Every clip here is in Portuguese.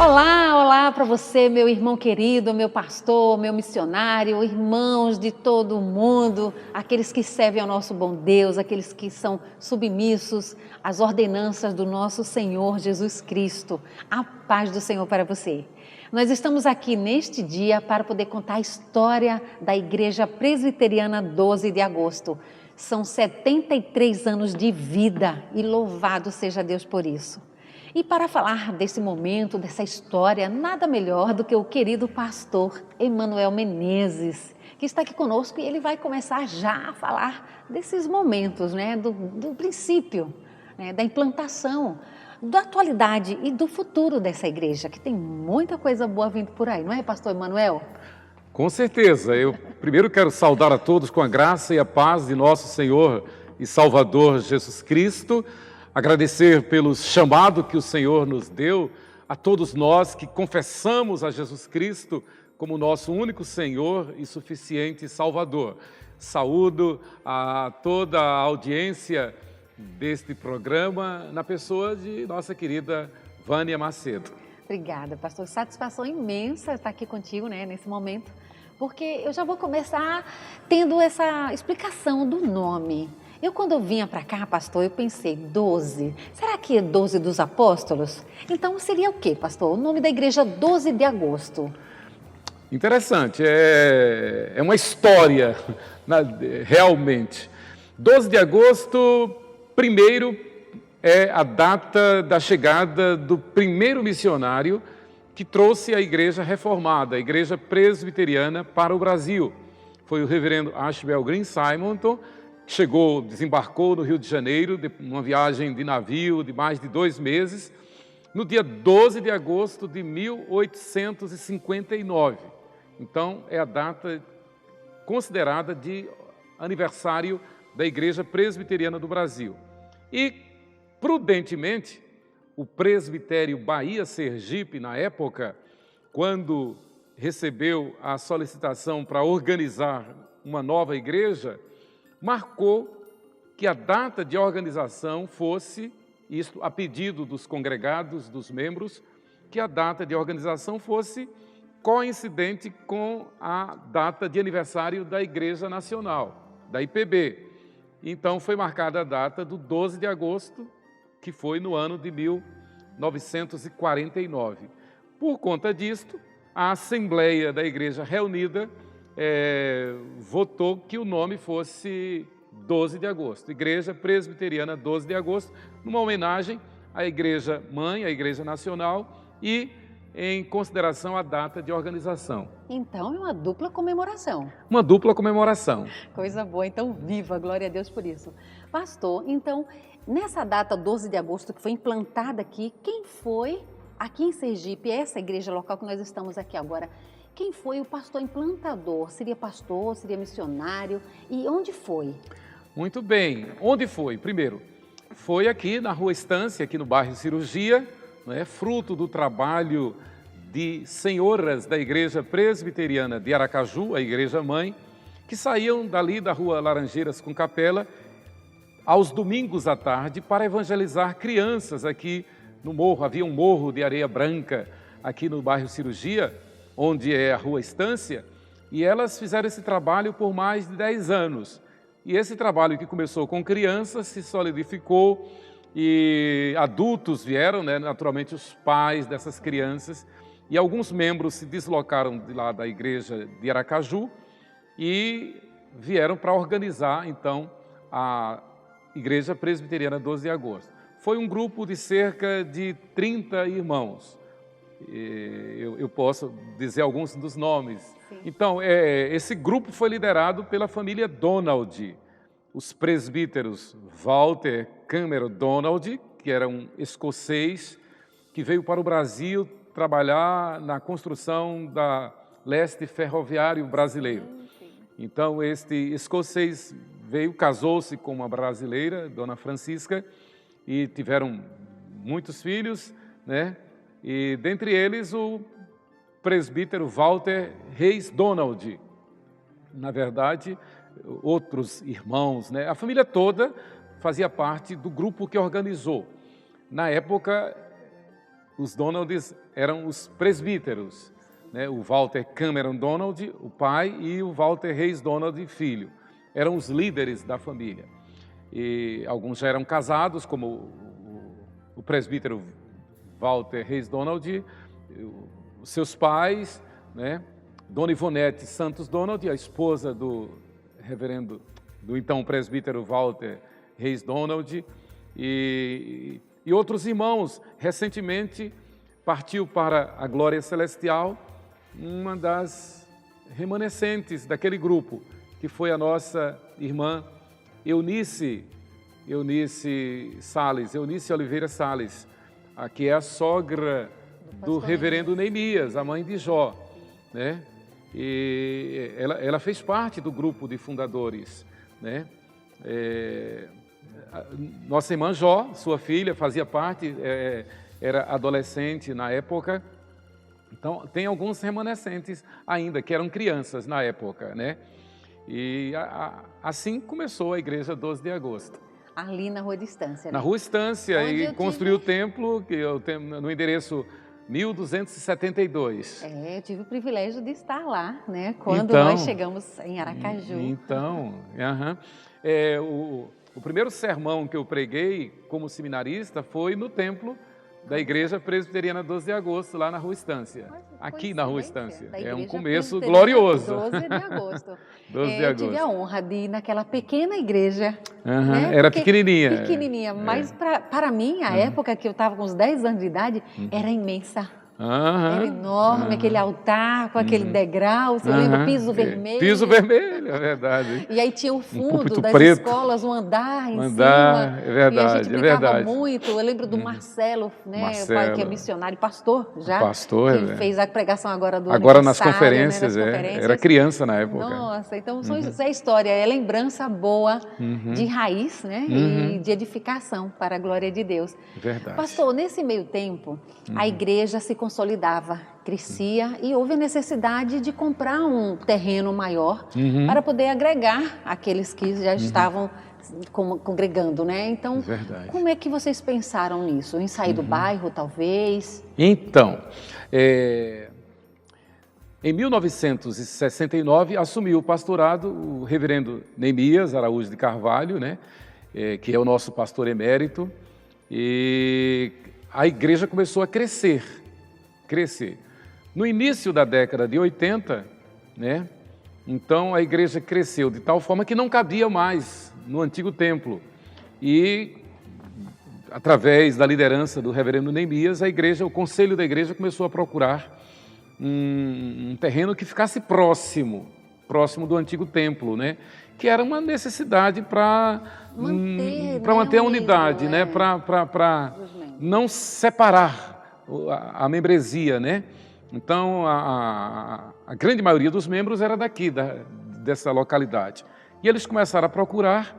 Olá, olá para você, meu irmão querido, meu pastor, meu missionário, irmãos de todo o mundo, aqueles que servem ao nosso bom Deus, aqueles que são submissos às ordenanças do nosso Senhor Jesus Cristo. A paz do Senhor para você. Nós estamos aqui neste dia para poder contar a história da Igreja Presbiteriana 12 de agosto. São 73 anos de vida e louvado seja Deus por isso. E para falar desse momento, dessa história, nada melhor do que o querido pastor Emanuel Menezes, que está aqui conosco e ele vai começar já a falar desses momentos, do princípio, da implantação, da atualidade e do futuro dessa igreja, que tem muita coisa boa vindo por aí, não é, pastor Emanuel? Com certeza. Eu primeiro quero saudar a todos com a graça e a paz de nosso Senhor e Salvador Jesus Cristo. Agradecer pelo chamado que o Senhor nos deu, a todos nós que confessamos a Jesus Cristo como nosso único Senhor e suficiente Salvador. Saúdo a toda a audiência deste programa, na pessoa de nossa querida Vânia Macedo. Obrigada, pastor. Satisfação imensa estar aqui contigo, nesse momento, porque eu já vou começar tendo essa explicação do nome. Quando eu vinha para cá, pastor, eu pensei, 12. Será que é 12 dos apóstolos? Então seria o quê, pastor? O nome da igreja 12 de agosto. Interessante, é uma história, realmente. 12 de agosto, primeiro, é a data da chegada do primeiro missionário que trouxe a igreja reformada, a igreja presbiteriana, para o Brasil. Foi o reverendo Ashbel Green Simonton, que desembarcou no Rio de Janeiro, numa viagem de navio de mais de 2 meses, no dia 12 de agosto de 1859. Então, é a data considerada de aniversário da Igreja Presbiteriana do Brasil. E, prudentemente, o presbitério Bahia Sergipe, na época, quando recebeu a solicitação para organizar uma nova igreja, marcou que a data de organização fosse, isto a pedido dos congregados, dos membros, que a data de organização fosse coincidente com a data de aniversário da Igreja Nacional, da IPB. Então foi marcada a data do 12 de agosto, que foi no ano de 1949. Por conta disto, a Assembleia da Igreja Reunida votou que o nome fosse 12 de agosto, Igreja Presbiteriana 12 de agosto, numa homenagem à Igreja Mãe, à Igreja Nacional e em consideração à data de organização. Então é uma dupla comemoração. Uma dupla comemoração. Coisa boa, então viva, glória a Deus por isso. Pastor, então, nessa data 12 de agosto que foi implantada aqui, quem foi aqui em Sergipe, essa igreja local que nós estamos aqui agora, quem foi o pastor implantador? Seria pastor, seria missionário? E onde foi? Muito bem. Onde foi? Primeiro, foi aqui na Rua Estância, aqui no bairro Cirurgia, fruto do trabalho de senhoras da Igreja Presbiteriana de Aracaju, a Igreja Mãe, que saíam dali da Rua Laranjeiras com Capela, aos domingos à tarde, para evangelizar crianças aqui no morro. Havia um morro de areia branca aqui no bairro Cirurgia, onde é a Rua Estância, e elas fizeram esse trabalho por mais de 10 anos. E esse trabalho que começou com crianças se solidificou e adultos vieram, naturalmente os pais dessas crianças, e alguns membros se deslocaram de lá da igreja de Aracaju e vieram para organizar, então, a Igreja Presbiteriana 12 de agosto. Foi um grupo de cerca de 30 irmãos. Eu posso dizer alguns dos nomes. Sim. Então, esse grupo foi liderado pela família Donald. Os presbíteros Walter Cameron Donald, que era um escocês, que veio para o Brasil trabalhar na construção da leste ferroviário brasileiro. Então, este escocês veio, casou-se com uma brasileira, Dona Francisca, e tiveram muitos filhos, E dentre eles o presbítero Walter Reis Donald. Na verdade, outros irmãos, A família toda fazia parte do grupo que organizou. Na época, os Donalds eram os presbíteros, né? O Walter Cameron Donald, o pai, e o Walter Reis Donald, filho. Eram os líderes da família. E alguns já eram casados, como o presbítero Walter Reis Donald, os seus pais, né? Dona Ivonete Santos Donald, a esposa do reverendo, do então presbítero Walter Reis Donald, e outros irmãos. Recentemente partiu para a glória celestial uma das remanescentes daquele grupo, que foi a nossa irmã Eunice Oliveira Salles, que é a sogra do reverendo Neemias, a mãe de Jó, né? E ela fez parte do grupo de fundadores, né? Nossa irmã Jó, sua filha, fazia parte, era adolescente na época. Então, tem alguns remanescentes ainda, que eram crianças na época, né? E assim começou a Igreja 12 de Agosto. Ali na Rua Estância, né? Na Rua Estância, Onde e construiu o templo no endereço 1272. Eu tive o privilégio de estar lá, né? Quando Então, nós chegamos em Aracaju. Então, o primeiro sermão que eu preguei como seminarista foi no templo da Igreja Presbiteriana 12 de Agosto, lá na Rua Estância. Aqui na Rua Estância. É um começo glorioso. 12 de agosto. 12 de agosto. Eu tive a honra de ir naquela pequena igreja. Né? Era pequenininha. Pequenininha, mas para mim, a época que eu estava com uns 10 anos de idade, era imensa. Era enorme, aquele altar com aquele degrau, você lembra? Piso vermelho. Piso vermelho, é verdade. E aí tinha o fundo das preto. Escolas, um andar em cima. É verdade, e a gente brincava muito. Eu lembro do Marcelo, né? Marcelo. O pai que é missionário, pastor já. Pastor, que fez a pregação agora do agora nas conferências, conferências, era criança na época. Nossa, então isso é história, é lembrança boa de raiz, né? E de edificação para a glória de Deus. Verdade. Pastor, nesse meio tempo, a igreja se consolidava, crescia e houve a necessidade de comprar um terreno maior para poder agregar aqueles que já estavam congregando, né? Então, como é que vocês pensaram nisso? Em sair do bairro, talvez? Então, em 1969, assumiu o pastorado o reverendo Neemias Araújo de Carvalho, né? Que é o nosso pastor emérito, e a igreja começou a crescer. No início da década de 80, né? Então a igreja cresceu de tal forma que não cabia mais no antigo templo. E, através da liderança do reverendo Neemias, o conselho da igreja começou a procurar um terreno que ficasse próximo do antigo templo, né? Que era uma necessidade para manter a unidade, né? Para não separar a membresia, né? Então, a grande maioria dos membros era daqui, dessa localidade. E eles começaram a procurar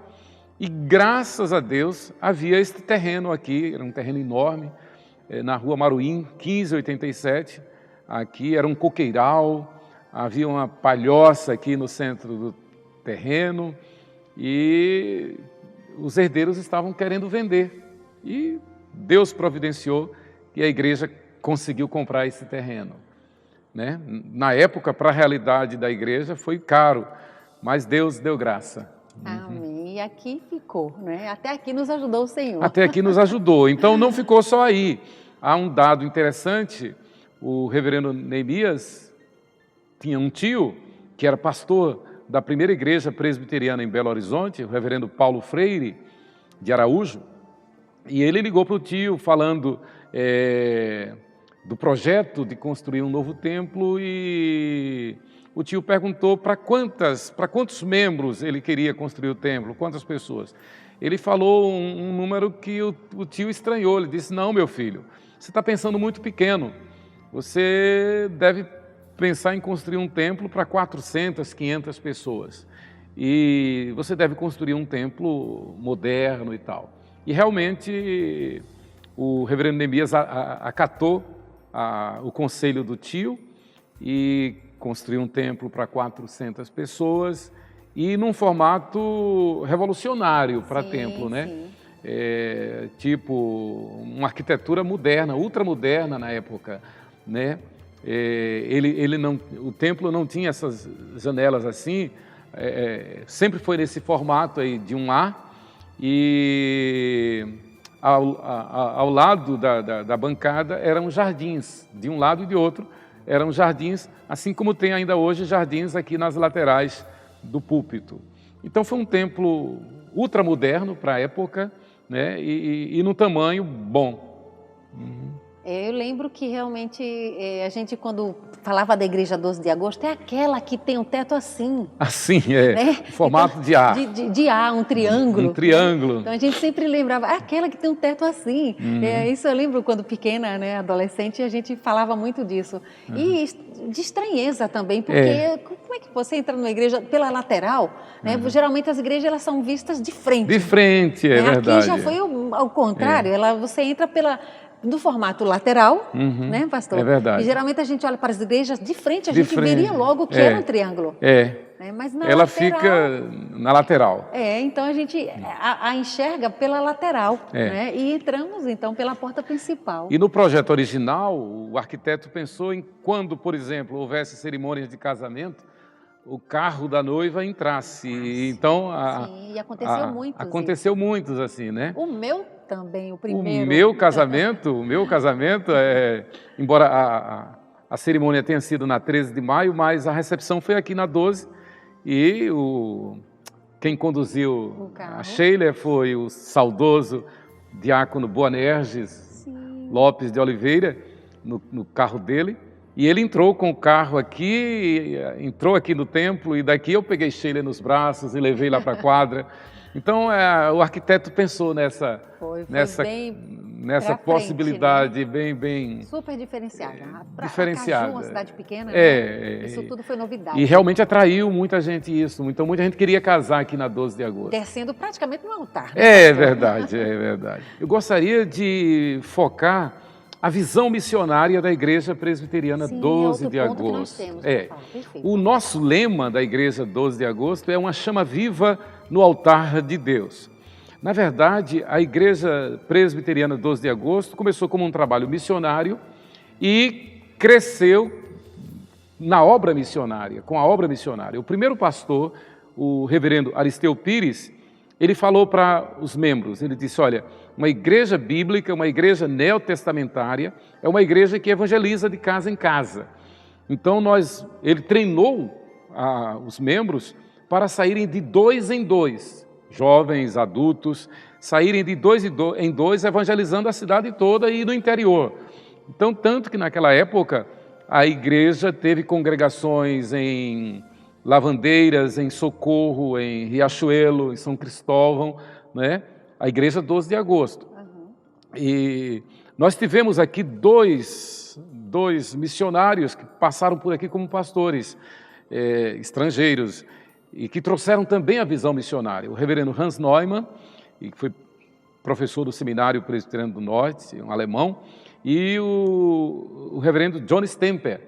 e, graças a Deus, havia este terreno aqui, era um terreno enorme, na Rua Maruim, 1587. Aqui era um coqueiral, havia uma palhoça aqui no centro do terreno e os herdeiros estavam querendo vender. E Deus providenciou que a igreja conseguiu comprar esse terreno, né? Na época, para a realidade da igreja, foi caro, mas Deus deu graça. Amém. E aqui ficou, né? Até aqui nos ajudou o Senhor. Até aqui nos ajudou. Então, não ficou só aí. Há um dado interessante, o reverendo Neemias tinha um tio que era pastor da primeira igreja presbiteriana em Belo Horizonte, o reverendo Paulo Freire de Araújo, e ele ligou para o tio falando do projeto de construir um novo templo, e o tio perguntou para quantos membros ele queria construir o templo, quantas pessoas. Ele falou um número que o tio estranhou, ele disse: não, meu filho, você está pensando muito pequeno, você deve pensar em construir um templo para 400, 500 pessoas, e você deve construir um templo moderno e tal. E realmente o reverendo Neemias acatou o conselho do tio e construiu um templo para 400 pessoas e num formato revolucionário para templo, né? tipo uma arquitetura moderna, ultramoderna na época, né? O templo não tinha essas janelas assim, sempre foi nesse formato aí de um A, e ao lado da bancada eram jardins, de um lado e de outro eram jardins, assim como tem ainda hoje jardins aqui nas laterais do púlpito. Então foi um templo ultramoderno para a época, né? E num tamanho bom. Eu lembro que realmente a gente, quando falava da igreja 12 de agosto, é aquela que tem um teto assim. Assim, né? formato Então, de A. De A, um triângulo. Um triângulo. Então a gente sempre lembrava, aquela que tem um teto assim. Isso eu lembro quando pequena, né, adolescente, a gente falava muito disso. E de estranheza também, porque como é que você entra numa igreja pela lateral? Né? Geralmente as igrejas elas são vistas de frente. De frente, né? verdade. Aqui já foi ao contrário, você entra do formato lateral, né, pastor? É verdade. E geralmente a gente olha para as igrejas de frente, a gente veria logo que era um triângulo. Né? Mas na Ela lateral, fica na lateral. Então a gente a enxerga pela lateral, né? E entramos então pela porta principal. E no projeto original, o arquiteto pensou em quando, por exemplo, houvesse cerimônias de casamento, o carro da noiva entrasse. Então, sim, e aconteceu muitos assim, né? O meu também, o primeiro. O meu casamento, embora a cerimônia tenha sido na 13 de maio, mas a recepção foi aqui na 12, e quem conduziu a Sheila foi o saudoso diácono Boanerges Lopes de Oliveira, no carro dele. E ele entrou com o carro aqui, entrou aqui no templo, e daqui eu peguei Sheila nos braços e levei lá para a quadra. Então, o arquiteto pensou nessa possibilidade, frente, né? bem super diferenciada. Diferenciada. Caju, uma cidade pequena, né? Isso tudo foi novidade. E realmente atraiu muita gente isso. Então, muita gente queria casar aqui na 12 de agosto. Descendo praticamente no altar. Né, é verdade. Eu gostaria de focar a visão missionária da Igreja Presbiteriana 12 de agosto. Que nós temos O nosso lema da Igreja 12 de agosto é uma chama viva no altar de Deus. Na verdade, a Igreja Presbiteriana 12 de agosto começou como um trabalho missionário e cresceu na obra missionária, com a obra missionária. O primeiro pastor, o reverendo Aristeu Pires, ele falou para os membros, ele disse, olha, uma igreja bíblica, uma igreja neotestamentária, é uma igreja que evangeliza de casa em casa. Então, ele treinou os membros para saírem de 2 em 2, jovens, adultos, saírem de 2 em 2, evangelizando a cidade toda e no interior. Então, tanto que naquela época, a igreja teve congregações em Lavandeiras, em Socorro, em Riachuelo, em São Cristóvão, né? A Igreja 12 de agosto. E nós tivemos aqui dois missionários que passaram por aqui como pastores estrangeiros e que trouxeram também a visão missionária. O reverendo Hans Neumann, que foi professor do Seminário Presbiteriano do Norte, um alemão, e o reverendo John Stemper,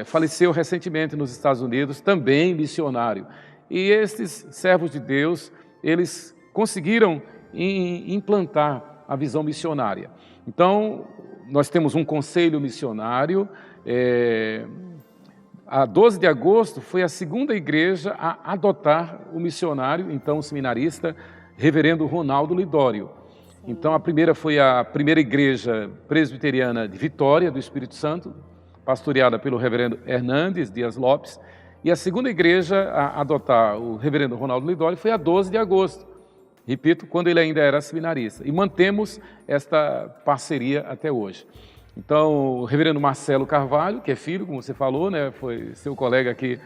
faleceu recentemente nos Estados Unidos, também missionário. E esses servos de Deus, eles conseguiram implantar a visão missionária. Então, nós temos um conselho missionário. A 12 de agosto foi a segunda igreja a adotar o missionário, então o seminarista, reverendo Ronaldo Lidório. Então, a primeira foi a primeira igreja presbiteriana de Vitória, do Espírito Santo, pastoreada pelo reverendo Hernandes Dias Lopes, e a segunda igreja a adotar o reverendo Ronaldo Lidório foi a 12 de agosto, repito, quando ele ainda era seminarista, e mantemos esta parceria até hoje. Então, o reverendo Marcelo Carvalho, que é filho, como você falou, né, foi seu colega aqui,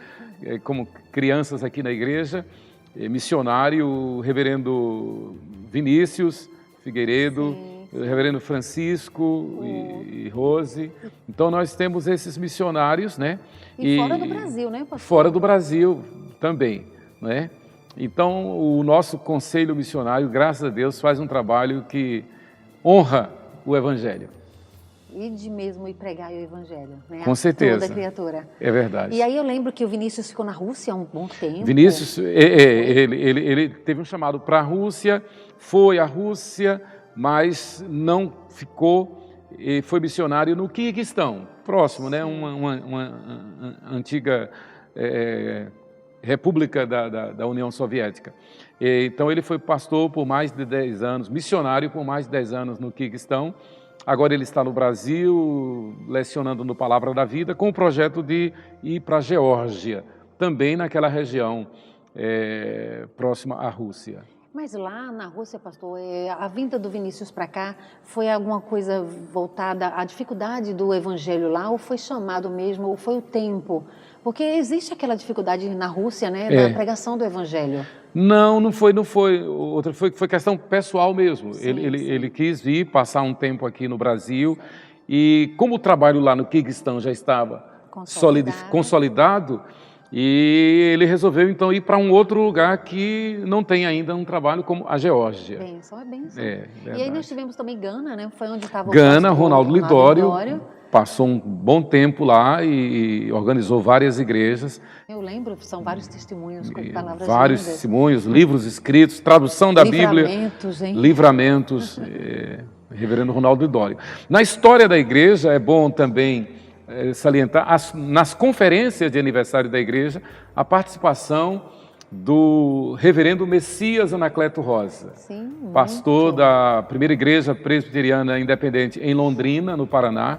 como crianças aqui na igreja, missionário, o reverendo Vinícius Figueiredo, o reverendo Francisco e Rose. Então, nós temos esses missionários, né? E fora do Brasil, né, pastor? Fora do Brasil também, né? Então, o nosso conselho missionário, graças a Deus, faz um trabalho que honra o Evangelho. ide mesmo e pregar o evangelho, né? Com certeza. Toda criatura. É verdade. E aí eu lembro que o Vinícius ficou na Rússia há um bom tempo. Vinícius, ele teve um chamado para a Rússia, foi à Rússia, mas não ficou, foi missionário no Quirguistão, próximo, né? Uma antiga república da União Soviética. Então ele foi pastor por mais de 10 anos, missionário por mais de 10 anos no Quirguistão. Agora ele está no Brasil, lecionando no Palavra da Vida, com o projeto de ir para a Geórgia, também naquela região próxima à Rússia. Mas lá na Rússia, pastor, a vinda do Vinícius para cá foi alguma coisa voltada à dificuldade do evangelho lá, ou foi chamado mesmo, ou foi o tempo? Porque existe aquela dificuldade na Rússia, né, da pregação do evangelho. Não foi. Foi questão pessoal mesmo. Sim, ele quis vir, passar um tempo aqui no Brasil, e como o trabalho lá no Quirguistão já estava consolidado, e ele resolveu então ir para um outro lugar que não tem ainda um trabalho, como a Geórgia. Bênção, é bênção. E aí nós tivemos também Gana, né? Foi onde estava o Gana, pastor Ronaldo Lidório passou um bom tempo lá e organizou várias igrejas. Eu lembro, são vários testemunhos com palavras vários lindas. testemunhos, livros escritos, tradução da Bíblia. Livramentos, hein? Livramentos, reverendo Ronaldo Lidório. Na história da igreja, é bom também salientar, nas conferências de aniversário da igreja, a participação do reverendo Messias Anacleto Rosa, Sim, pastor da primeira igreja presbiteriana independente em Londrina, no Paraná,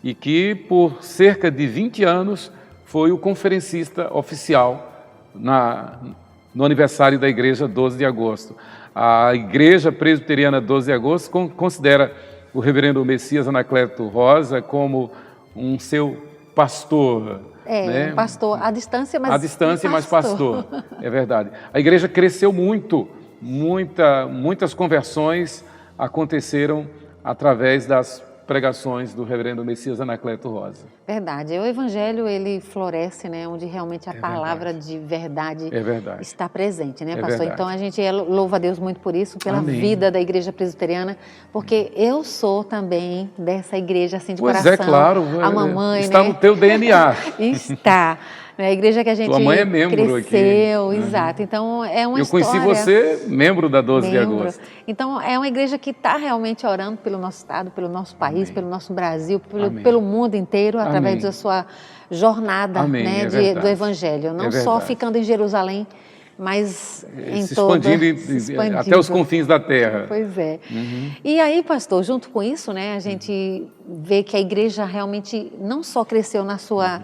e que por cerca de 20 anos foi o conferencista oficial no aniversário da igreja 12 de agosto. A igreja presbiteriana 12 de agosto considera o reverendo Messias Anacleto Rosa como um seu pastor. Né? Um pastor à distância, mas à distância, mas pastor. É verdade. A igreja cresceu muito, muitas conversões aconteceram através das pregações do reverendo Messias Anacleto Rosa. Verdade. O evangelho, ele floresce, né, onde realmente a palavra de verdade está presente, né, pastor? Então a gente louva a Deus muito por isso, pela vida da igreja presbiteriana, porque eu sou também dessa igreja assim de coração. Pois é, claro. A mamãe, está no teu DNA. Está. A igreja que a gente Tua mãe é membro cresceu, aqui. Exato. Então é uma Eu história. conheci você membro da 12 de agosto. Então é uma igreja que está realmente orando pelo nosso estado, pelo nosso país, pelo nosso Brasil, pelo mundo inteiro, através da sua jornada, né, do evangelho. Não só ficando em Jerusalém, mas em expandindo até os confins da terra. Pois é. E aí, pastor, junto com isso, né, a gente vê que a igreja realmente não só cresceu na sua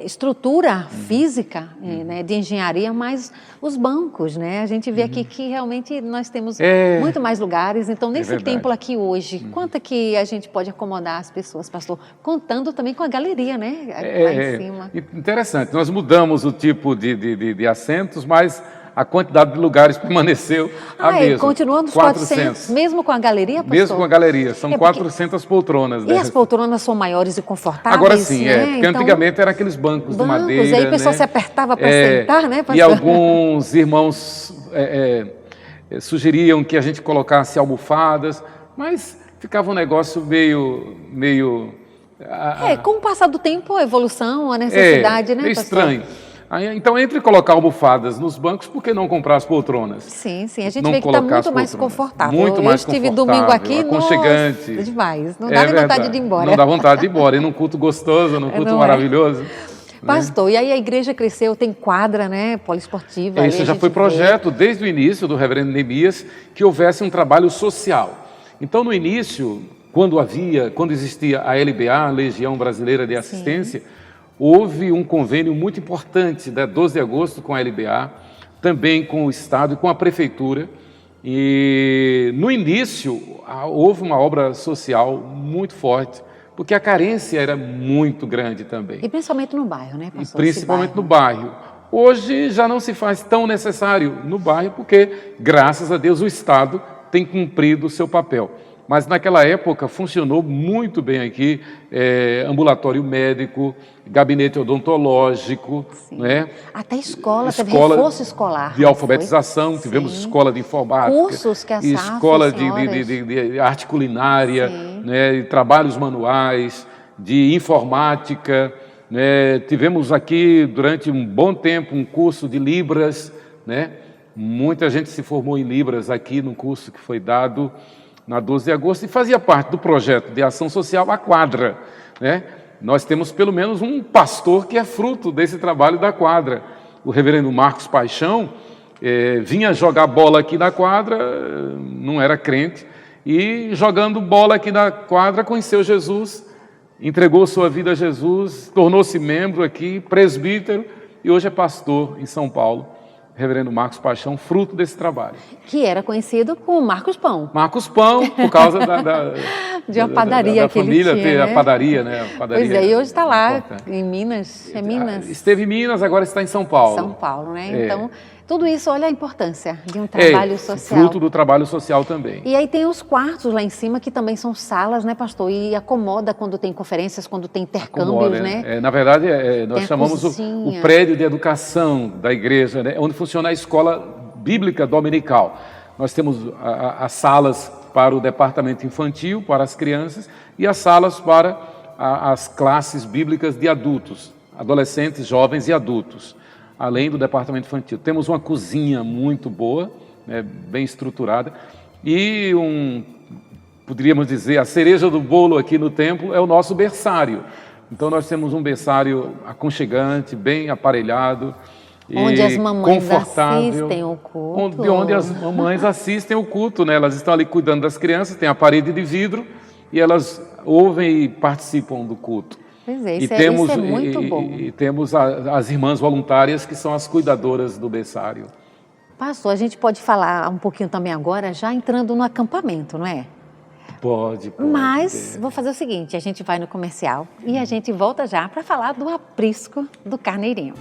estrutura física, né, de engenharia, mas os bancos, né? A gente vê aqui que realmente nós temos muito mais lugares. Então, nesse templo aqui hoje, quanto é que a gente pode acomodar as pessoas, pastor? Contando também com a galeria, né? Lá em cima. Interessante. Nós mudamos o tipo de assentos, mas a quantidade de lugares permaneceu a mesma. Continua nos 400, mesmo com a galeria, pastor? Mesmo com a galeria, são 400 poltronas. E as poltronas são maiores e confortáveis? Agora sim, né? porque antigamente eram aqueles bancos de madeira. E aí o pessoal se apertava para sentar, né, pastor? E alguns irmãos sugeriam que a gente colocasse almofadas, mas ficava um negócio meio... com o passar do tempo, a evolução, a necessidade, né, pastor? Estranho. Então, entre colocar almofadas nos bancos, por que não comprar as poltronas? Sim, a gente vê que está muito mais confortável. Eu estive domingo aqui, aconchegante. Nossa, demais. Não dá nem vontade de ir embora. Não dá vontade de ir embora. E num culto gostoso, num culto maravilhoso. Pastor, e aí a igreja cresceu, tem quadra, né, poliesportiva. Isso já foi projeto desde o início do reverendo Neemias, que houvesse um trabalho social. Então, no início, quando existia a LBA, a Legião Brasileira de Assistência, houve um convênio muito importante da 12 de agosto com a LBA, também com o Estado e com a Prefeitura. E no início houve uma obra social muito forte, porque a carência era muito grande também. E principalmente no bairro, né, pastor? E principalmente no bairro. Hoje já não se faz tão necessário no bairro, porque, graças a Deus, o Estado tem cumprido o seu papel. Mas naquela época funcionou muito bem aqui, ambulatório médico, gabinete odontológico, né? Até escola, teve reforço escolar. De alfabetização, tivemos escola de informática. Cursos que a escola de arte culinária. né, de trabalhos manuais, de informática, né? Tivemos aqui durante um bom tempo um curso de Libras, né? Muita gente se formou em Libras aqui no curso que foi dado na 12 de agosto e fazia parte do projeto de ação social A Quadra, né? Nós temos pelo menos um pastor que é fruto desse trabalho da quadra. O reverendo Marcos Paixão vinha jogar bola aqui na quadra, não era crente, e jogando bola aqui na quadra conheceu Jesus, entregou sua vida a Jesus, tornou-se membro aqui, presbítero, e hoje é pastor em São Paulo. Reverendo Marcos Paixão, fruto desse trabalho. Que era conhecido como Marcos Pão. Marcos Pão, por causa de uma padaria da que ele família tinha, ter né? a padaria, né? A padaria Pois é, e hoje está lá importante. em Minas, é Minas? Esteve em Minas, agora está em São Paulo. São Paulo, né? Então, tudo isso, olha a importância de um trabalho social. Fruto do trabalho social também. E aí tem os quartos lá em cima, que também são salas, né, pastor? E acomoda quando tem conferências, quando tem intercâmbios, né? Na verdade, nós Tem a chamamos cozinha. o prédio de educação da igreja, né, onde funciona a escola bíblica dominical. Nós temos as salas para o departamento infantil, para as crianças, e as salas para as classes bíblicas de adultos, adolescentes, jovens e adultos, além do departamento infantil. Temos uma cozinha muito boa, né, bem estruturada, e poderíamos dizer, a cereja do bolo aqui no templo é o nosso berçário. Então nós temos um berçário aconchegante, bem aparelhado, onde as mamães confortável, assistem o culto. onde as mamães assistem o culto, né? Elas estão ali cuidando das crianças, tem a parede de vidro e elas ouvem e participam do culto. Pois é, isso é muito bom. E temos as irmãs voluntárias que são as cuidadoras do berçário. Pastor, a gente pode falar um pouquinho também agora, já entrando no acampamento, não é? Pode. Mas vou fazer o seguinte, a gente vai no comercial e a gente volta já para falar do aprisco do carneirinho.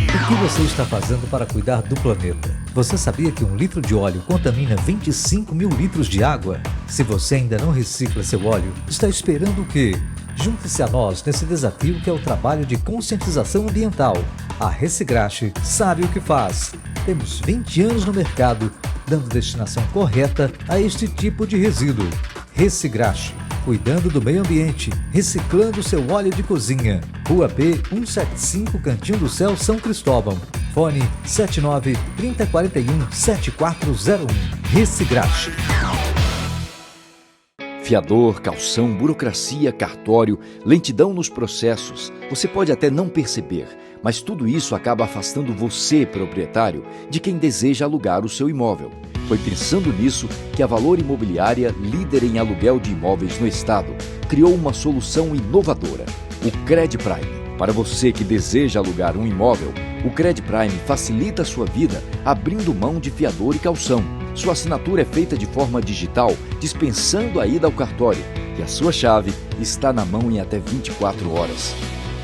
O que você está fazendo para cuidar do planeta? Você sabia que 1 litro de óleo contamina 25 mil litros de água? Se você ainda não recicla seu óleo, está esperando o quê? Junte-se a nós nesse desafio que é o trabalho de conscientização ambiental. A Recigrache sabe o que faz. Temos 20 anos no mercado, dando destinação correta a este tipo de resíduo. Recigrache, cuidando do meio ambiente, reciclando seu óleo de cozinha. Rua B 175, Cantinho do Céu, São Cristóvão. Fone 79 3041 7401. Recigrache. Fiador, calção, burocracia, cartório, lentidão nos processos. Você pode até não perceber, mas tudo isso acaba afastando você, proprietário, de quem deseja alugar o seu imóvel. Foi pensando nisso que a Valor Imobiliária, líder em aluguel de imóveis no estado, criou uma solução inovadora, o Cred Prime. Para você que deseja alugar um imóvel, o Cred Prime facilita a sua vida abrindo mão de fiador e calção. Sua assinatura é feita de forma digital, dispensando a ida ao cartório, e a sua chave está na mão em até 24 horas.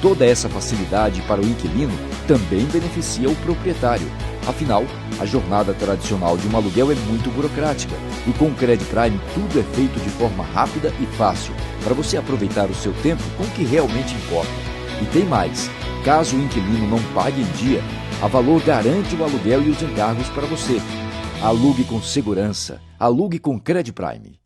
Toda essa facilidade para o inquilino também beneficia o proprietário. Afinal, a jornada tradicional de um aluguel é muito burocrática, e com o Cred Prime tudo é feito de forma rápida e fácil, para você aproveitar o seu tempo com o que realmente importa. E tem mais, caso o inquilino não pague em dia, a Valor garante o aluguel e os encargos para você. Alugue com segurança. Alugue com Cred Prime.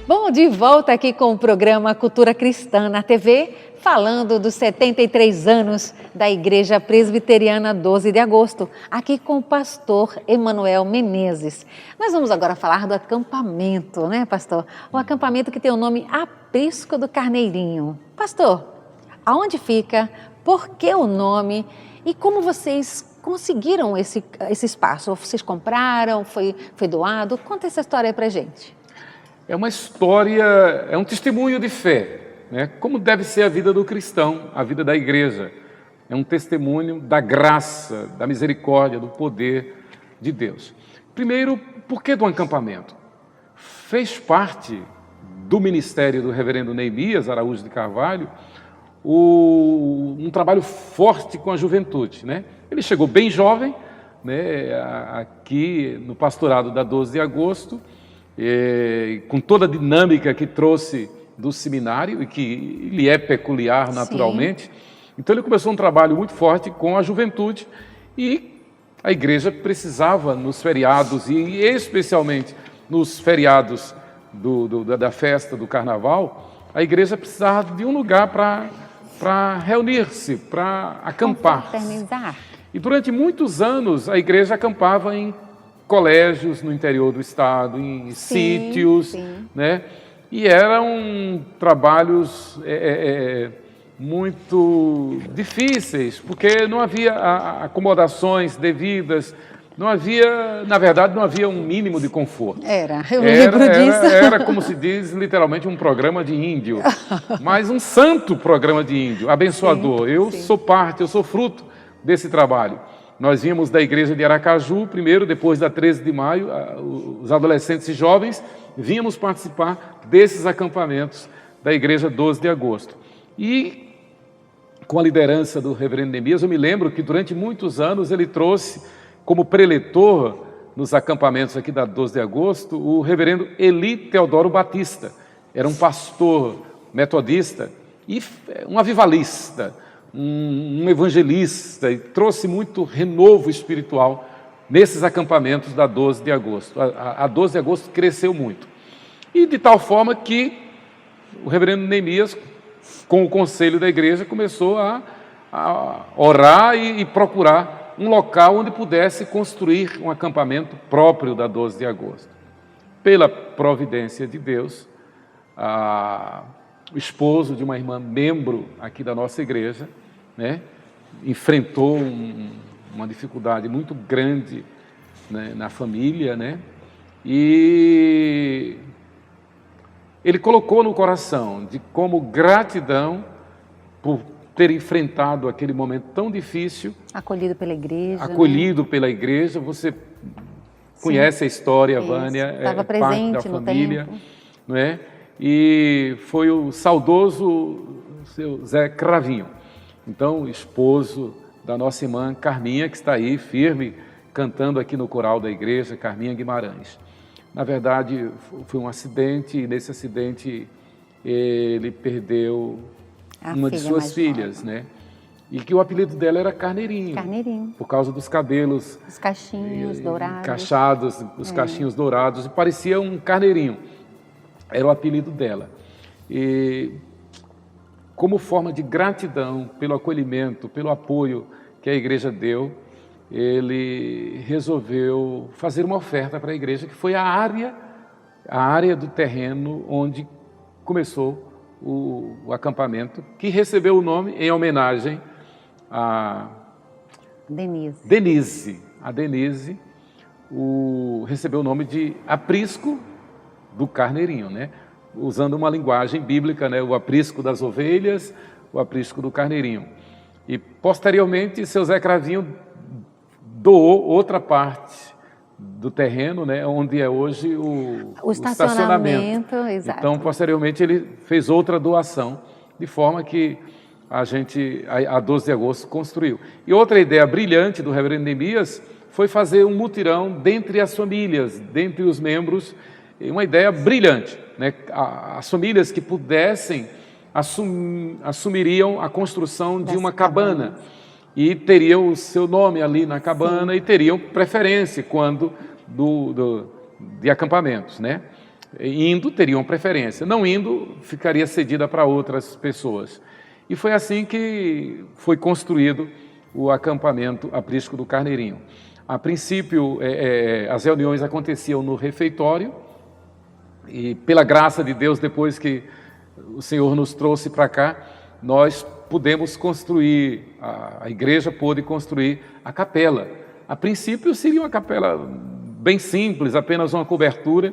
Bom, de volta aqui com o programa Cultura Cristã na TV, falando dos 73 anos da Igreja Presbiteriana 12 de Agosto, aqui com o pastor Emanuel Menezes. Nós vamos agora falar do acampamento, né, pastor? O acampamento que tem o nome Aprisco do Carneirinho. Pastor, aonde fica? Por que o nome? E como vocês conseguiram esse espaço? Vocês compraram? Foi doado? Conta essa história aí pra gente. É uma história, é um testemunho de fé, né? Como deve ser a vida do cristão, a vida da igreja. É um testemunho da graça, da misericórdia, do poder de Deus. Primeiro, por que do acampamento? Fez parte do ministério do reverendo Neemias Araújo de Carvalho um trabalho forte com a juventude, né? Ele chegou bem jovem, né, aqui no pastorado da 12 de agosto, com toda a dinâmica que trouxe do seminário e que lhe é peculiar naturalmente. Então ele começou um trabalho muito forte com a juventude e a igreja precisava nos feriados e especialmente nos feriados da festa do carnaval, a igreja precisava de um lugar para reunir-se, para acampar. Confraternizar. E durante muitos anos a igreja acampava em colégios no interior do estado, em sítios, né? E eram trabalhos muito difíceis, porque não havia acomodações devidas, não havia, na verdade, não havia um mínimo de conforto. Eu lembro disso. Era, como se diz, literalmente um programa de índio, mas um santo programa de índio, abençoador. Eu sou fruto desse trabalho. Nós vínhamos da igreja de Aracaju, primeiro, depois da 13 de maio, os adolescentes e jovens vínhamos participar desses acampamentos da igreja 12 de agosto. E com a liderança do reverendo Neemias, eu me lembro que durante muitos anos ele trouxe como preletor nos acampamentos aqui da 12 de agosto o reverendo Eli Teodoro Batista. Era um pastor metodista e um avivalista, um evangelista, e trouxe muito renovo espiritual nesses acampamentos da 12 de agosto. A 12 de agosto cresceu muito. E de tal forma que o reverendo Neemias, com o conselho da igreja, começou a orar e procurar um local onde pudesse construir um acampamento próprio da 12 de agosto. Pela providência de Deus, o esposo de uma irmã membro aqui da nossa igreja, né, enfrentou uma dificuldade muito grande, né, na família, né, e ele colocou no coração de como gratidão por ter enfrentado aquele momento tão difícil. Acolhido pela igreja. Acolhido pela igreja. Você conhece a história, Vânia, estava presente presente da no família, tempo. não é? E foi o saudoso seu Zé Cravinho, então esposo da nossa irmã Carminha, que está aí firme, cantando aqui no coral da igreja, Carminha Guimarães. Na verdade, foi um acidente, e nesse acidente ele perdeu uma de suas filhas, né? E que o apelido dela era Carneirinho. Carneirinho. Por causa dos cabelos... Os cachinhos dourados. Encaixados, os cachinhos dourados, e parecia um carneirinho. Era o apelido dela. E como forma de gratidão pelo acolhimento, pelo apoio que a igreja deu, ele resolveu fazer uma oferta para a igreja, que foi a área do terreno onde começou o acampamento, que recebeu o nome em homenagem a Denise. A Denise recebeu o nome de aprisco do carneirinho, né? Usando uma linguagem bíblica, né? O aprisco das ovelhas, o aprisco do carneirinho. E posteriormente, seu Zé Cravinho doou outra parte do terreno, né, onde é hoje o estacionamento. Exato. Então, posteriormente, ele fez outra doação, de forma que a 12 de agosto, construiu. E outra ideia brilhante do reverendo Neemias foi fazer um mutirão dentre as famílias, dentre os membros, uma ideia brilhante, né? As famílias que pudessem assumiriam a construção de uma cabana. E teriam o seu nome ali na cabana. Sim. E teriam preferência quando de acampamentos, né? Indo, teriam preferência. Não indo, ficaria cedida para outras pessoas. E foi assim que foi construído o acampamento Aprisco do Carneirinho. A princípio, as reuniões aconteciam no refeitório, e pela graça de Deus, depois que o Senhor nos trouxe para cá, nós pudemos construir, a igreja pôde construir a capela. A princípio seria uma capela bem simples, apenas uma cobertura,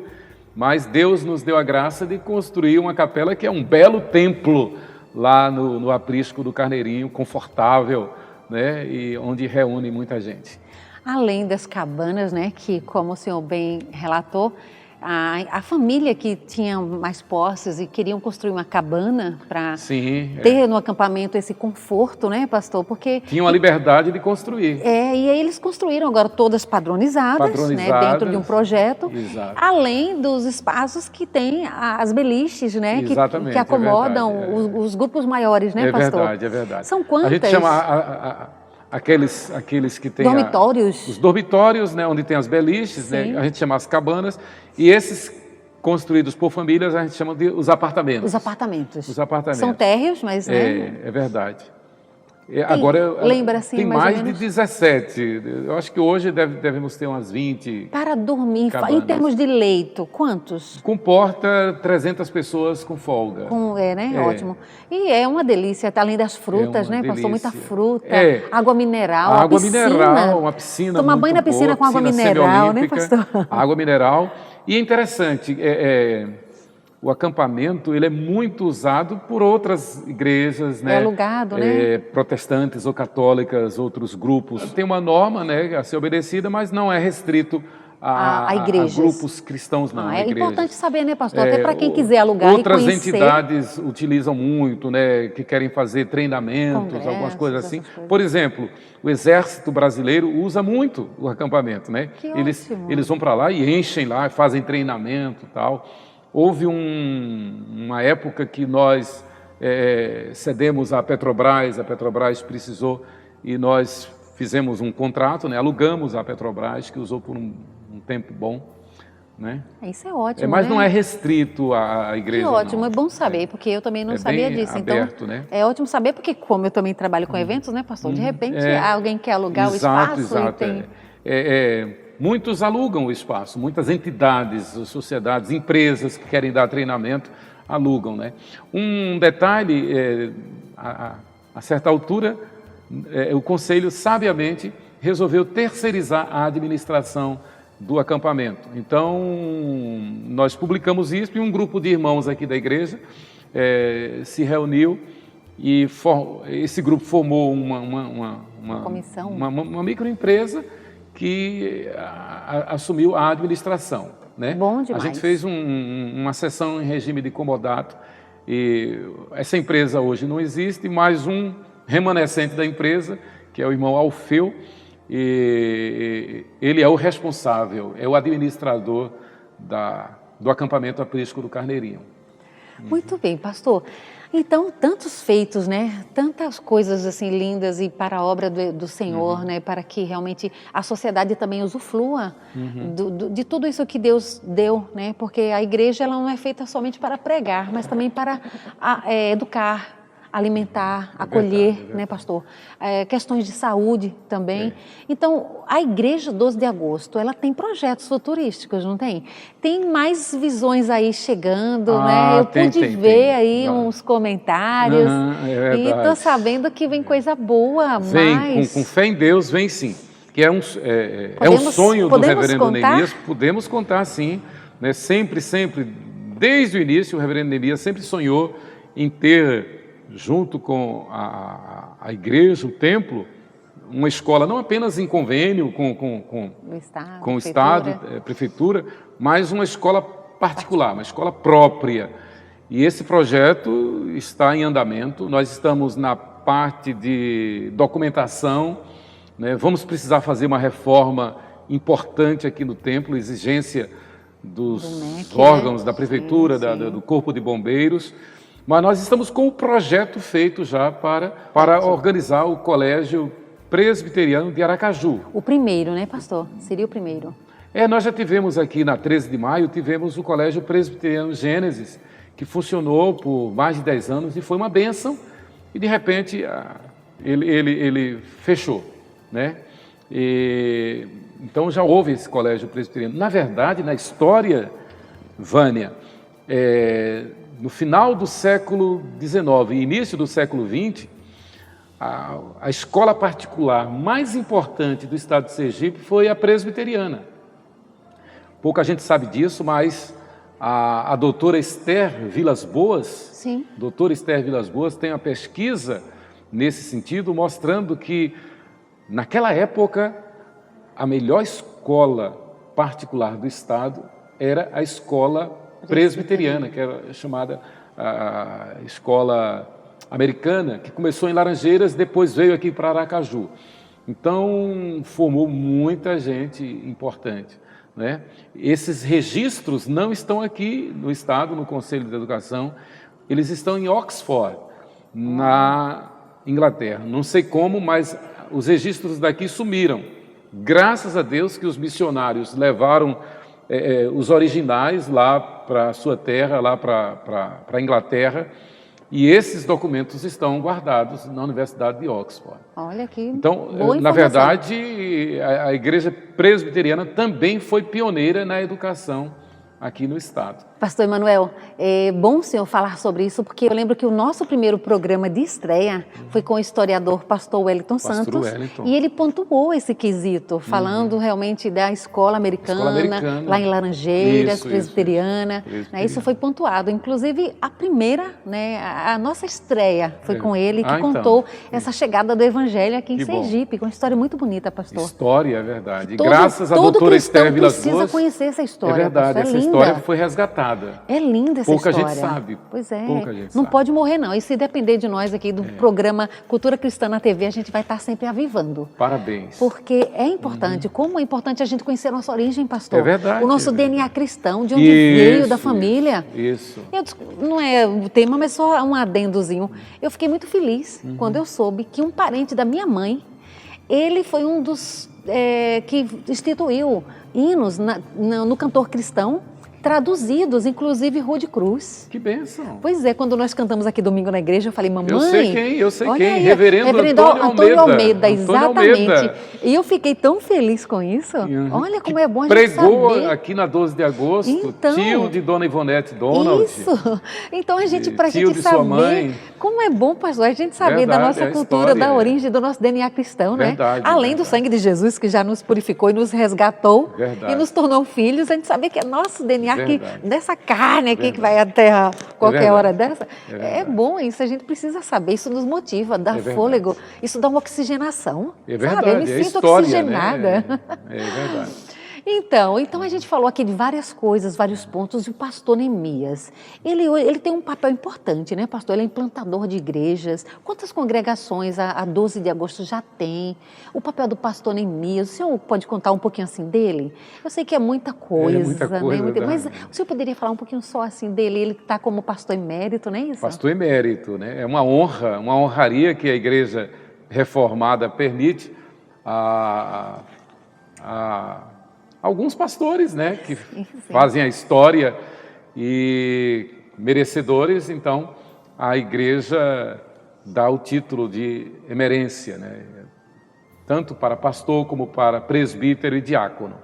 mas Deus nos deu a graça de construir uma capela que é um belo templo lá no Aprisco do Carneirinho, confortável, né, e onde reúne muita gente. Além das cabanas, né, que como o senhor bem relatou, a família que tinha mais posses e queriam construir uma cabana para Sim, ter no acampamento esse conforto, né, pastor? Porque tinham a liberdade de construir. e aí eles construíram agora todas padronizadas, né, dentro de um projeto, Exato. além dos espaços que tem as beliches, né, Exatamente, que acomodam é verdade, os grupos maiores, né, pastor? É verdade. São quantas? A gente chama aqueles que têm Dormitórios. os dormitórios, né, onde tem as beliches, né, a gente chama as cabanas, e esses construídos por famílias a gente chama de os apartamentos. Os apartamentos. Os apartamentos. São térreos, mas, né? É verdade. Agora, lembra assim, tem mais ou mais de menos? 17. Eu acho que hoje devemos ter umas 20. Para dormir, cabanas. em termos de leito, quantos? Comporta 300 pessoas com folga. Né? Ótimo. E é uma delícia, tá, além das frutas, uma né, pastor? Muita delícia. fruta, É. água mineral, Água piscina. mineral, uma piscina Tomar muito banho na piscina boa, com água piscina mineral, né, semiolímpica, pastor? Água mineral. E é interessante, o acampamento ele é muito usado por outras igrejas, né? É alugado, né? Protestantes ou católicas, outros grupos. Tem uma norma, né, a ser obedecida, mas não é restrito a grupos cristãos, não. É igrejas. importante saber, né, pastor? Até para quem quiser alugar outras e conhecer. entidades utilizam muito, né, que querem fazer treinamentos, Congressos, algumas coisas assim. essas coisas. Por exemplo, o Exército Brasileiro usa muito o acampamento, né? Que ótimo. Eles vão para lá e enchem lá, fazem treinamento e tal. Houve uma época que nós cedemos à Petrobras, a Petrobras precisou e nós fizemos um contrato, né? Alugamos a Petrobras, que usou por um tempo bom, né? Isso é ótimo, mas né? não é restrito à igreja. Que ótimo, não. É bom saber, porque eu também não É sabia bem disso. aberto, Então, né? é ótimo saber, porque como eu também trabalho com eventos, né, pastor? De repente, alguém quer alugar o espaço Exato. e tem... Muitos alugam o espaço, muitas entidades, sociedades, empresas que querem dar treinamento, alugam, né? Um detalhe, a certa altura, o conselho sabiamente resolveu terceirizar a administração do acampamento. Então, nós publicamos isso e um grupo de irmãos aqui da igreja se reuniu e esse grupo formou uma comissão, uma microempresa que assumiu a administração, né? Bom demais. A gente fez uma sessão em regime de comodato e essa empresa hoje não existe, mais um remanescente da empresa, que é o irmão Alfeu, e ele é o responsável, é o administrador do acampamento aprisco do Carneirinho. Muito bem, pastor. Então, tantos feitos, né? Tantas coisas assim lindas e para a obra do Senhor, né? Para que realmente a sociedade também usufrua de tudo isso que Deus deu, né? Porque a igreja ela não é feita somente para pregar, mas também para educar, alimentar, acolher, verdade. né, pastor? Questões de saúde também. Então, a Igreja 12 de Agosto, ela tem projetos futurísticos, não tem? Tem mais visões aí chegando, né? Eu pude ver aí uns comentários e estou sabendo que vem coisa boa, Vem, com fé em Deus, vem sim. Que é um sonho do reverendo Neemias, podemos contar sim, né? Sempre, desde o início, o reverendo Neemias sempre sonhou em ter, junto com a igreja, o templo, uma escola não apenas em convênio com o Estado, prefeitura, mas uma escola particular, uma escola própria. E esse projeto está em andamento, nós estamos na parte de documentação, né? Vamos precisar fazer uma reforma importante aqui no templo, exigência dos MEC, órgãos né? da prefeitura, Sim. do Corpo de Bombeiros. Mas nós estamos com o projeto feito já para organizar o Colégio Presbiteriano de Aracaju. O primeiro, né, pastor? Seria o primeiro. Nós já tivemos aqui na 13 de maio, tivemos o Colégio Presbiteriano Gênesis, que funcionou por mais de 10 anos e foi uma bênção, e de repente ele fechou, né? Então já houve esse Colégio Presbiteriano. Na verdade, na história, Vânia, no final do século XIX e início do século XX, a escola particular mais importante do estado de Sergipe foi a presbiteriana. Pouca gente sabe disso, mas a doutora Esther Vilas Boas, Sim. doutora Esther Vilas Boas tem uma pesquisa nesse sentido, mostrando que, naquela época, a melhor escola particular do estado era a escola presbiteriana, que era chamada a escola americana, que começou em Laranjeiras, depois veio aqui para Aracaju. Então, formou muita gente importante, né? Esses registros não estão aqui no Estado, no Conselho de Educação, eles estão em Oxford, na Inglaterra. Não sei como, mas os registros daqui sumiram. Graças a Deus que os missionários levaram os originais lá para a sua terra, lá para a Inglaterra, e esses documentos estão guardados na Universidade de Oxford. Olha que Então, boa na informação. verdade, a Igreja Presbiteriana também foi pioneira na educação aqui no Estado. Pastor Emanuel, é bom o senhor falar sobre isso, porque eu lembro que o nosso primeiro programa de estreia foi com o historiador pastor Wellington Santos, Wellington. e ele pontuou esse quesito, falando realmente da escola americana, lá em Laranjeiras, Isso, presbiteriana, né, isso foi pontuado. Inclusive, a primeira, né, a nossa estreia foi com ele, que contou essa chegada do evangelho aqui em Sergipe, com uma história muito bonita, pastor. História, é verdade. Graças à doutora Esther Vilas Boas. Precisa conhecer essa história. É verdade, pastor, essa história foi resgatada. É linda essa Pouca história. gente sabe. Pois é. Pouca gente não sabe. pode morrer, não. E se depender de nós aqui do programa Cultura Cristã na TV, a gente vai estar sempre avivando. Parabéns. Porque é importante. Como é importante a gente conhecer a nossa origem, pastor. É verdade. O nosso DNA cristão, de onde veio, da família. Isso. Não é o tema, mas só um adendozinho. Eu fiquei muito feliz quando eu soube que um parente da minha mãe, ele foi um dos que instituiu hinos no cantor cristão, traduzidos, inclusive Rude Cruz. Que bênção. Pois é, quando nós cantamos aqui domingo na igreja, eu falei, mamãe... Eu sei olha quem, aí, Reverendo Antônio Almeida, exatamente. Almeida. E eu fiquei tão feliz com isso. Olha como é bom a gente pregou saber. aqui na 12 de agosto, Então, tio de Dona Ivonete Donald. Isso. Então, para a Tio gente de sua saber mãe. como é bom, pastor, a gente saber da Verdade, nossa é a cultura, história. da origem do nosso DNA cristão, Verdade, né? Além do verdade. sangue de Jesus, que já nos purificou e nos resgatou Verdade. e nos tornou filhos, a gente saber que é nosso DNA aqui, Verdade. dessa carne aqui que vai até qualquer verdade. hora dessa. É É bom isso, a gente precisa saber, isso nos motiva, dá verdade. fôlego, isso dá uma oxigenação. É verdade, Sabe? Eu me é sinto história, oxigenada. né? É verdade. Então a gente falou aqui de várias coisas, vários pontos, e o pastor Neemias, ele tem um papel importante, né, pastor? Ele é implantador de igrejas. Quantas congregações a 12 de agosto já tem? O papel do pastor Neemias, o senhor pode contar um pouquinho assim dele? Eu sei que é muita coisa, muita coisa, né? Mas né? o senhor poderia falar um pouquinho só assim dele? Ele está como pastor emérito, não é isso? Pastor emérito, né? É uma honra, uma honraria que a Igreja Reformada permite a alguns pastores, né, que fazem a história e merecedores, então a Igreja dá o título de emerência, né, tanto para pastor como para presbítero e diácono.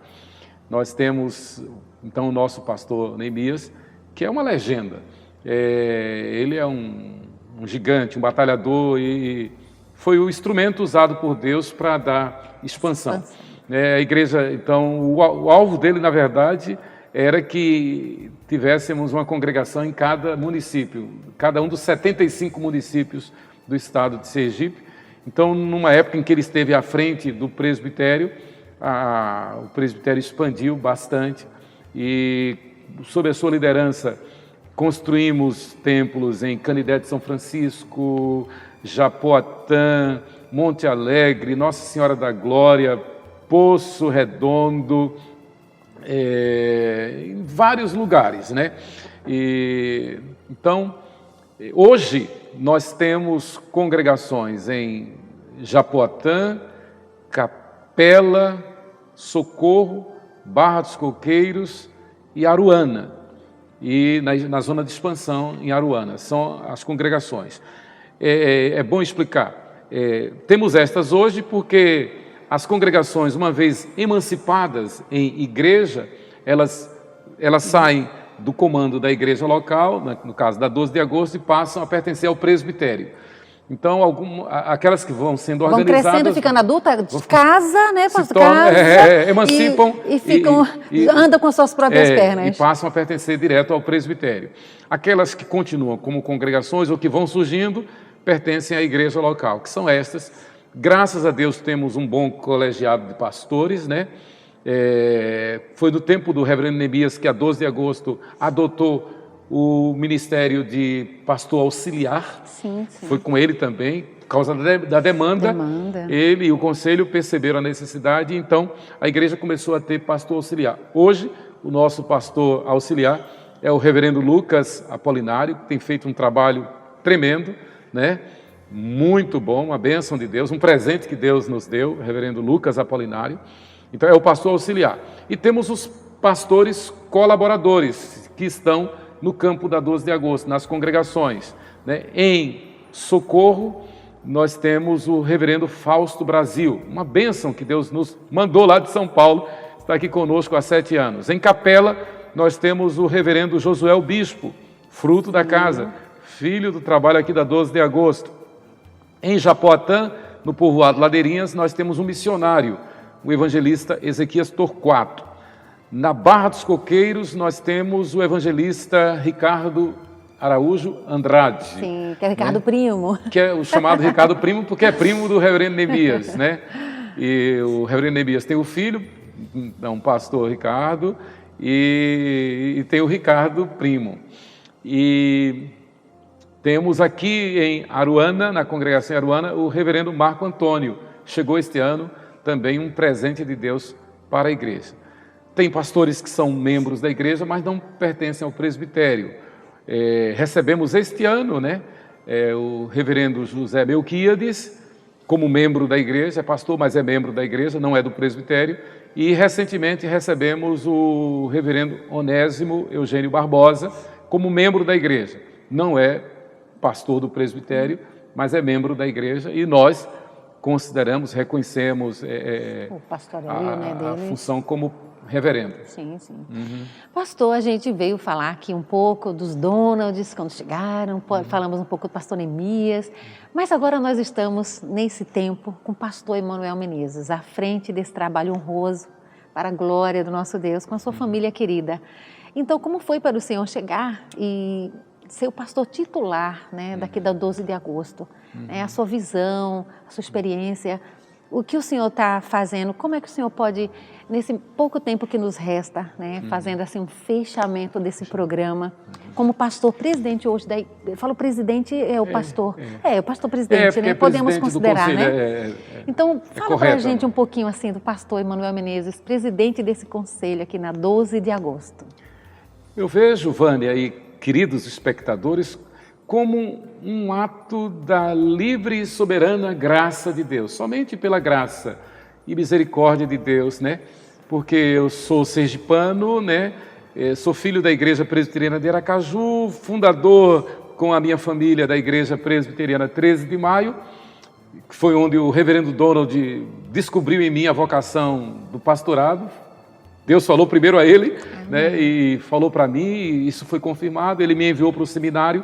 Nós temos, então, o nosso pastor Neemias, que é uma legenda. Ele é um gigante, um batalhador, e foi o instrumento usado por Deus para dar expansão. A igreja, então, o alvo dele, na verdade, era que tivéssemos uma congregação em cada município, cada um dos 75 municípios do estado de Sergipe. Então, numa época em que ele esteve à frente do presbitério, o presbitério expandiu bastante e, sob a sua liderança, construímos templos em Canidé de São Francisco, Japoatã, Monte Alegre, Nossa Senhora da Glória, Poço Redondo, em vários lugares, né? Então, hoje nós temos congregações em Japoatã, Capela, Socorro, Barra dos Coqueiros e Aruana. E na zona de expansão em Aruana, são as congregações. É bom explicar. Temos estas hoje porque as congregações, uma vez emancipadas em igreja, elas saem do comando da igreja local, no caso da 12 de agosto, e passam a pertencer ao presbitério. Então, aquelas que vão sendo organizadas... Vão crescendo, ficando adulta, casa, né, pastor? Emancipam e andam com suas próprias pernas. E passam a pertencer direto ao presbitério. Aquelas que continuam como congregações ou que vão surgindo, pertencem à igreja local, que são estas. Graças a Deus temos um bom colegiado de pastores, né? Foi no tempo do reverendo Neemias que, a 12 de agosto, adotou o ministério de pastor auxiliar. Sim, sim. Foi com ele também, por causa da demanda. Ele e o conselho perceberam a necessidade, então a igreja começou a ter pastor auxiliar. Hoje, o nosso pastor auxiliar é o reverendo Lucas Apolinário, que tem feito um trabalho tremendo, né? Muito bom, uma bênção de Deus, um presente que Deus nos deu, o reverendo Lucas Apolinário. Então é o pastor auxiliar. E temos os pastores colaboradores, que estão no campo da 12 de agosto, nas congregações, né? Em Socorro, nós temos o reverendo Fausto Brasil, uma bênção que Deus nos mandou lá de São Paulo, está aqui conosco há 7 anos. Em Capela, nós temos o reverendo Josué Bispo, fruto da casa, filho do trabalho aqui da 12 de agosto. Em Japoatã, no povoado Ladeirinhas, nós temos um missionário, o evangelista Ezequias Torquato. Na Barra dos Coqueiros, nós temos o evangelista Ricardo Araújo Andrade. Sim, que é Ricardo Primo. Que é o chamado Ricardo Primo, porque é primo do reverendo Neemias, né? E o reverendo Neemias tem o filho, um pastor Ricardo, e tem o Ricardo Primo. E temos aqui em Aruana, na congregação Aruana, o reverendo Marco Antônio. Chegou este ano também um presente de Deus para a igreja. Tem pastores que são membros da igreja, mas não pertencem ao presbitério. Recebemos este ano, né, o reverendo José Melquíades, como membro da igreja, é pastor, mas é membro da igreja, não é do presbitério. E recentemente recebemos o reverendo Onésimo Eugênio Barbosa, como membro da igreja. Não é pastor do presbitério, mas é membro da igreja, e nós consideramos, reconhecemos o pastoreio, né, a dele. função como reverendo. Sim, sim. Pastor, a gente veio falar aqui um pouco dos Donalds, quando chegaram, falamos um pouco do pastor Neemias, mas agora nós estamos, nesse tempo, com o pastor Emanuel Menezes, à frente desse trabalho honroso, para a glória do nosso Deus, com a sua família querida. Então, como foi para o senhor chegar e ser o pastor titular, né, daqui da 12 de agosto? A sua visão, a sua experiência, o que o senhor está fazendo, como é que o senhor pode, nesse pouco tempo que nos resta, né, fazendo assim um fechamento desse programa, como pastor presidente hoje, eu falo presidente, é o pastor, o pastor presidente, né, podemos considerar, né? Então, fala para a gente um pouquinho assim do pastor Emanuel Menezes, presidente desse conselho aqui na 12 de agosto. Eu vejo, Vânia e queridos espectadores, como um ato da livre e soberana graça de Deus, somente pela graça e misericórdia de Deus, né? Porque eu sou sergipano, né? Sou filho da Igreja Presbiteriana de Aracaju, fundador com a minha família da Igreja Presbiteriana 13 de Maio, que foi onde o reverendo Donald descobriu em mim a vocação do pastorado. Deus falou primeiro a ele, né? E falou para mim, e isso foi confirmado. Ele me enviou para o seminário.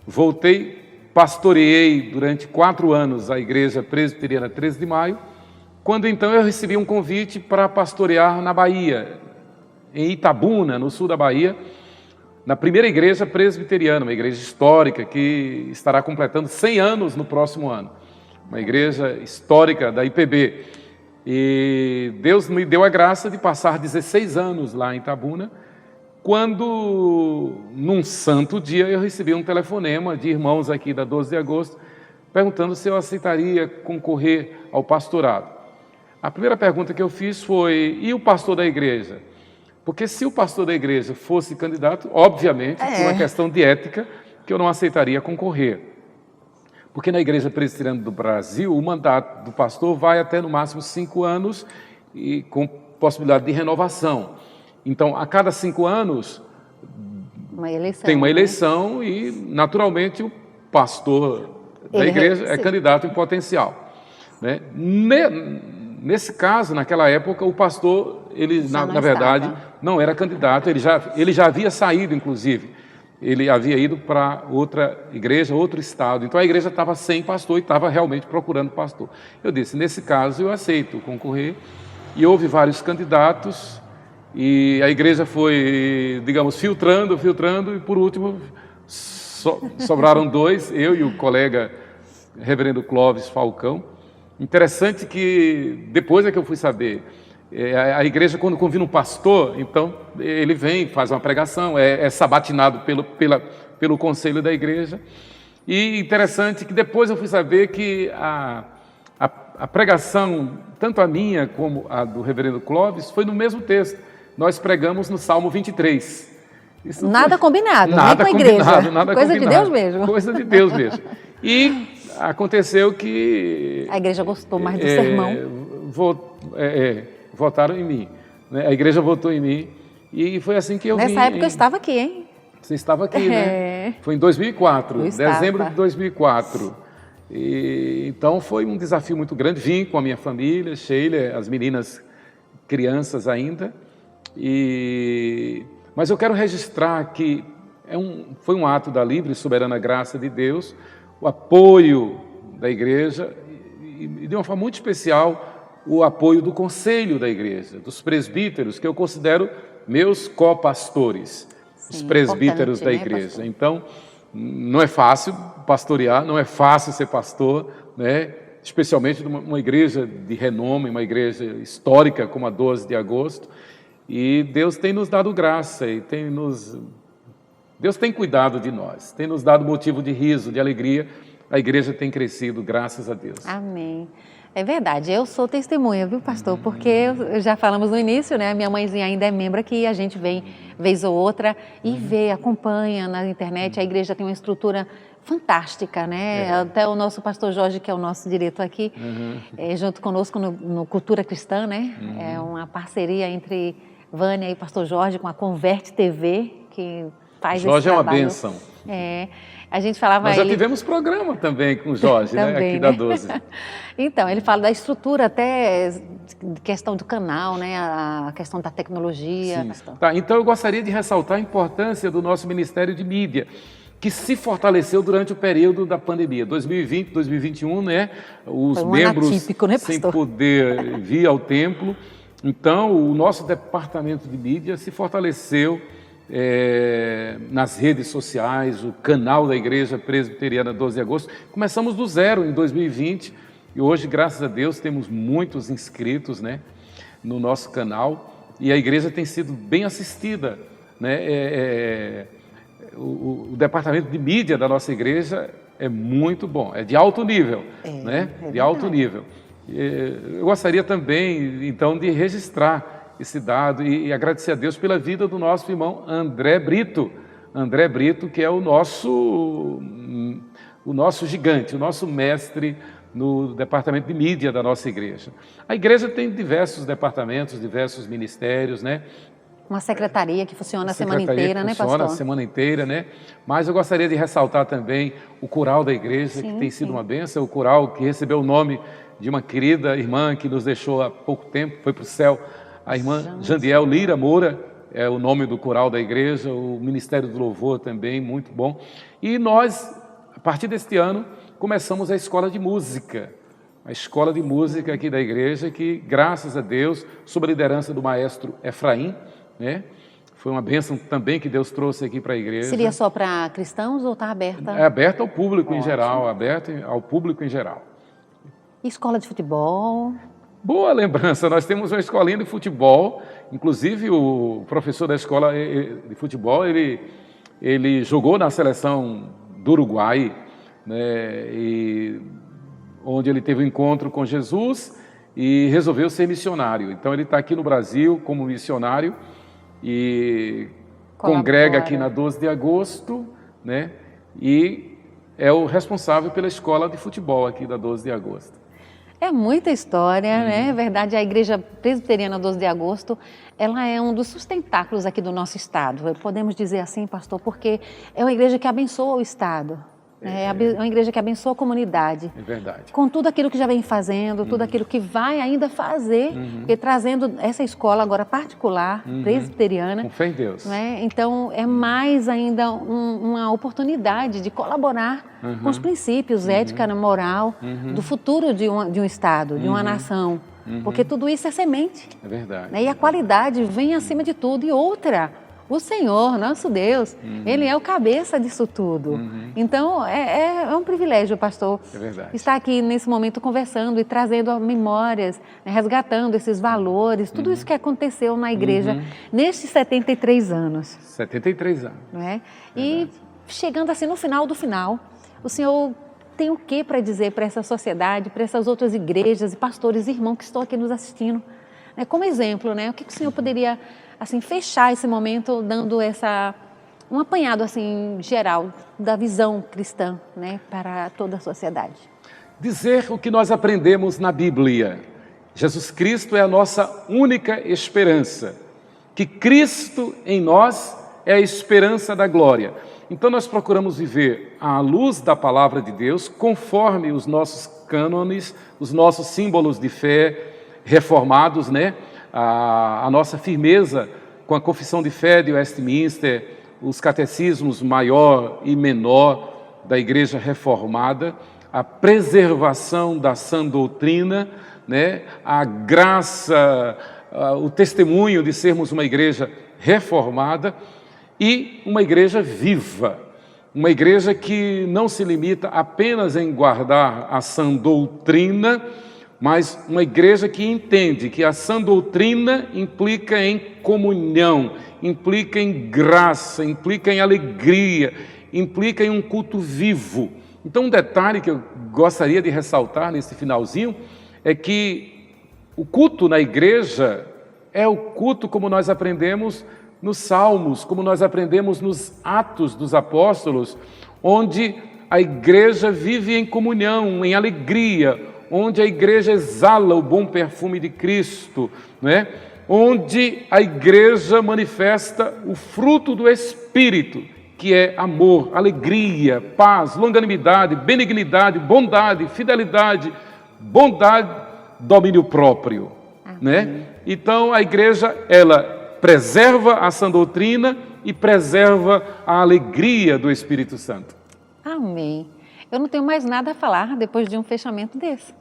Voltei, pastoreei durante 4 anos a Igreja Presbiteriana 13 de Maio, quando então eu recebi um convite para pastorear na Bahia, em Itabuna, no sul da Bahia, na primeira igreja presbiteriana, uma igreja histórica que estará completando 100 anos no próximo ano, uma igreja histórica da IPB. E Deus me deu a graça de passar 16 anos lá em Itabuna, quando, num santo dia, eu recebi um telefonema de irmãos aqui da 12 de agosto, perguntando se eu aceitaria concorrer ao pastorado. A primeira pergunta que eu fiz foi, e o pastor da igreja? Porque se o pastor da igreja fosse candidato, obviamente, por uma questão de ética, que eu não aceitaria concorrer. Porque na Igreja Presbiteriana do Brasil, o mandato do pastor vai até no máximo 5 anos, e com possibilidade de renovação. Então, a cada 5 anos, tem uma eleição, né? E, naturalmente, o pastor da igreja é candidato em potencial, né? Nesse caso, naquela época, o pastor, ele na verdade, não era candidato, ele já havia saído, inclusive. Ele havia ido para outra igreja, outro estado. Então, a igreja estava sem pastor e estava realmente procurando pastor. Eu disse, nesse caso, eu aceito concorrer. E houve vários candidatos. E a igreja foi, digamos, filtrando, e por último sobraram 2, eu e o colega reverendo Clóvis Falcão. Interessante que depois é que eu fui saber, A igreja, quando convida um pastor, então ele vem, faz uma pregação, é sabatinado pelo conselho da igreja. E interessante que depois eu fui saber que a pregação, tanto a minha como a do reverendo Clóvis, foi no mesmo texto. Nós pregamos no Salmo 23. Isso nada combinado, nada nem com a igreja. Nada coisa combinado. De Deus mesmo. Coisa de Deus mesmo. E aconteceu que... A igreja gostou mais do sermão. Votaram em mim. Né? A igreja votou em mim. E foi assim que eu vim. Nessa época eu estava aqui, hein? Você estava aqui, né? Foi em 2004, dezembro de 2004. Então foi um desafio muito grande. Vim com a minha família, Sheila, as meninas crianças ainda. Mas eu quero registrar que foi um ato da livre e soberana graça de Deus, o apoio da igreja e de uma forma muito especial o apoio do conselho da igreja, dos presbíteros, que eu considero meus copastores, os presbíteros da igreja. Pastor? Então, não é fácil pastorear, não é fácil ser pastor, né? Especialmente numa igreja de renome, uma igreja histórica como a 12 de agosto. E Deus tem nos dado graça e Deus tem cuidado de nós, tem nos dado motivo de riso, de alegria. A igreja tem crescido, graças a Deus. Amém. É verdade, eu sou testemunha, viu, pastor? Porque já falamos no início, né? Minha mãezinha ainda é membro aqui, a gente vem vez ou outra e vê, acompanha na internet. A igreja tem uma estrutura fantástica, né? Até o nosso pastor Jorge, que é o nosso diretor aqui, junto conosco no Cultura Cristã, né? É uma parceria entre Vânia e pastor Jorge com a Converte TV, que faz Jorge esse trabalho. É uma bênção. A gente falava... Nós já tivemos programa também com o Jorge, também, né? Aqui da 12. Então, ele fala da estrutura até, questão do canal, né? A questão da tecnologia. Tá, então eu gostaria de ressaltar a importância do nosso Ministério de Mídia, que se fortaleceu durante o período da pandemia, 2020, 2021, né? Os membros atípico, né, sem poder vir ao templo. Então, o nosso departamento de mídia se fortaleceu nas redes sociais, o canal da Igreja Presbiteriana 12 de Agosto. Começamos do zero em 2020 e hoje, graças a Deus, temos muitos inscritos, né, no nosso canal e a igreja tem sido bem assistida, né? O departamento de mídia da nossa igreja é muito bom, é de alto nível, né? De alto nível. Eu gostaria também, então, de registrar esse dado e agradecer a Deus pela vida do nosso irmão André Brito. André Brito, que é o nosso gigante, o nosso mestre no departamento de mídia da nossa igreja. A igreja tem diversos departamentos, diversos ministérios, né? Uma secretaria que funciona a semana inteira, né, pastor? Funciona a semana inteira, né? Mas eu gostaria de ressaltar também o coral da igreja, que tem sido uma bênção, o coral que recebeu o nome de uma querida irmã que nos deixou há pouco tempo, foi para o céu, a irmã Jandiel Lira Moura, é o nome do coral da igreja, o Ministério do Louvor também, muito bom. E nós, a partir deste ano, começamos a escola de música, aqui da igreja, que, graças a Deus, sob a liderança do maestro Efraim, né? Foi uma bênção também que Deus trouxe aqui para a igreja. Seria só para cristãos ou está aberta? É aberta ao público em geral, E escola de futebol? Boa lembrança, nós temos uma escolinha de futebol, inclusive o professor da escola de futebol, ele jogou na seleção do Uruguai, né, onde ele teve um encontro com Jesus e resolveu ser missionário. Então ele está aqui no Brasil como missionário e congrega aqui na 12 de agosto, né, e é o responsável pela escola de futebol aqui da 12 de agosto. É muita história, né? É verdade, a Igreja Presbiteriana 12 de Agosto, ela é um dos sustentáculos aqui do nosso estado. Podemos dizer assim, pastor, porque é uma igreja que abençoa o estado. É uma igreja que abençoa a comunidade. É verdade. Com tudo aquilo que já vem fazendo, tudo aquilo que vai ainda fazer, porque trazendo essa escola agora particular, presbiteriana. Com fé em Deus. Né? Então, é mais ainda uma oportunidade de colaborar com os princípios, ética, moral, do futuro de um estado, de uma nação. Porque tudo isso é semente. É verdade. Né? E a qualidade vem acima de tudo. E outra, O Senhor, nosso Deus, Ele é o cabeça disso tudo. Então, é um privilégio, pastor, estar aqui nesse momento conversando e trazendo memórias, né, resgatando esses valores, tudo isso que aconteceu na igreja nestes 73 anos. 73 anos. Não é? E chegando assim no final do final, o Senhor tem o que para dizer para essa sociedade, para essas outras igrejas e pastores e irmãos que estão aqui nos assistindo? Né, como exemplo, né, o que o Senhor poderia assim, fechar esse momento dando um apanhado assim, geral da visão cristã, né, para toda a sociedade? Dizer o que nós aprendemos na Bíblia. Jesus Cristo é a nossa única esperança. Que Cristo em nós é a esperança da glória. Então nós procuramos viver à luz da palavra de Deus, conforme os nossos cânones, os nossos símbolos de fé reformados, né? A nossa firmeza com a confissão de fé de Westminster, os catecismos maior e menor da Igreja Reformada, a preservação da sã doutrina, né? A graça, o testemunho de sermos uma igreja reformada e uma igreja viva, uma igreja que não se limita apenas em guardar a sã doutrina, mas uma igreja que entende que a sã doutrina implica em comunhão, implica em graça, implica em alegria, implica em um culto vivo. Então, um detalhe que eu gostaria de ressaltar nesse finalzinho é que o culto na igreja é o culto como nós aprendemos nos Salmos, como nós aprendemos nos Atos dos Apóstolos, onde a igreja vive em comunhão, em alegria, onde a igreja exala o bom perfume de Cristo, né? Onde a igreja manifesta o fruto do Espírito, que é amor, alegria, paz, longanimidade, benignidade, bondade, fidelidade, domínio próprio, né? Então a igreja, ela preserva a sã doutrina e preserva a alegria do Espírito Santo. Amém. Eu não tenho mais nada a falar depois de um fechamento desse.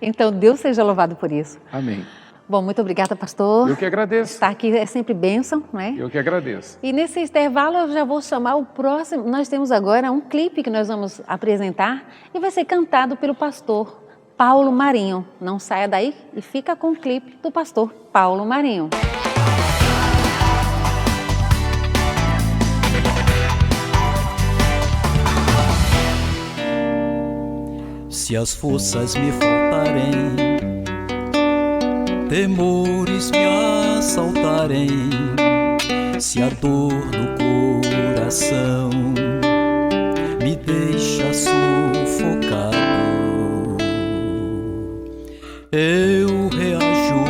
Então, Deus seja louvado por isso. Amém. Bom, muito obrigada, pastor. Eu que agradeço. Estar aqui é sempre bênção, não é? Eu que agradeço. E nesse intervalo eu já vou chamar o próximo. Nós temos agora um clipe que nós vamos apresentar e vai ser cantado pelo pastor Paulo Marinho. Não saia daí e fica com o clipe do pastor Paulo Marinho. Se as forças me faltarem, temores me assaltarem, se a dor no coração me deixa sufocado, eu reajo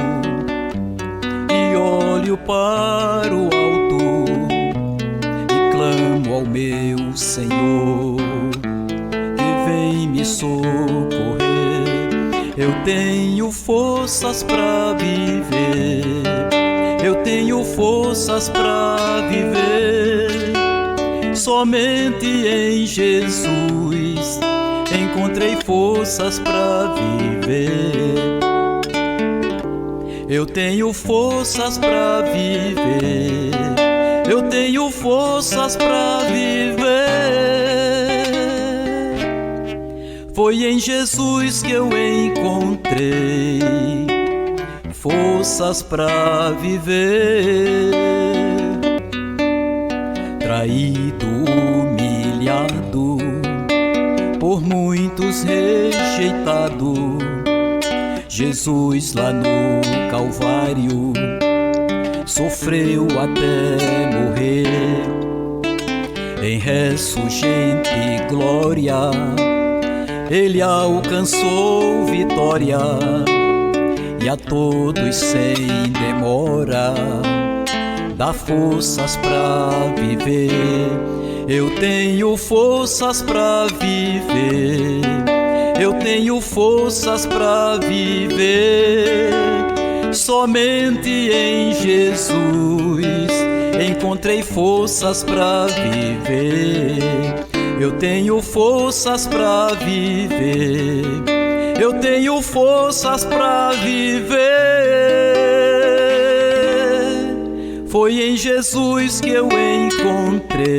e olho para o alto e clamo ao meu Senhor, vem me socorrer. Eu tenho forças para viver, eu tenho forças para viver. Somente em Jesus encontrei forças para viver. Eu tenho forças para viver, eu tenho forças para viver. Foi em Jesus que eu encontrei forças para viver. Traído, humilhado, por muitos rejeitado, Jesus lá no Calvário sofreu até morrer. Em ressurgente glória Ele alcançou vitória, e a todos sem demora dá forças pra viver. Eu tenho forças pra viver, eu tenho forças pra viver. Somente em Jesus encontrei forças pra viver. Eu tenho forças pra viver, eu tenho forças pra viver. Foi em Jesus que eu encontrei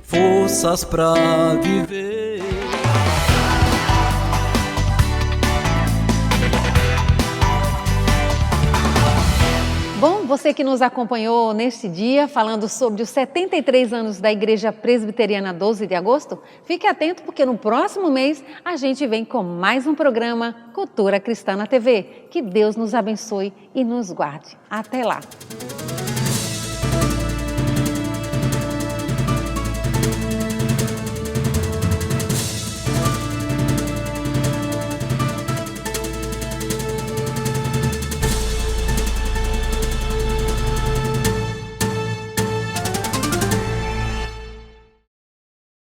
forças pra viver. Bom, você que nos acompanhou neste dia, falando sobre os 73 anos da Igreja Presbiteriana 12 de agosto, fique atento porque no próximo mês a gente vem com mais um programa Cultura Cristã na TV. Que Deus nos abençoe e nos guarde. Até lá!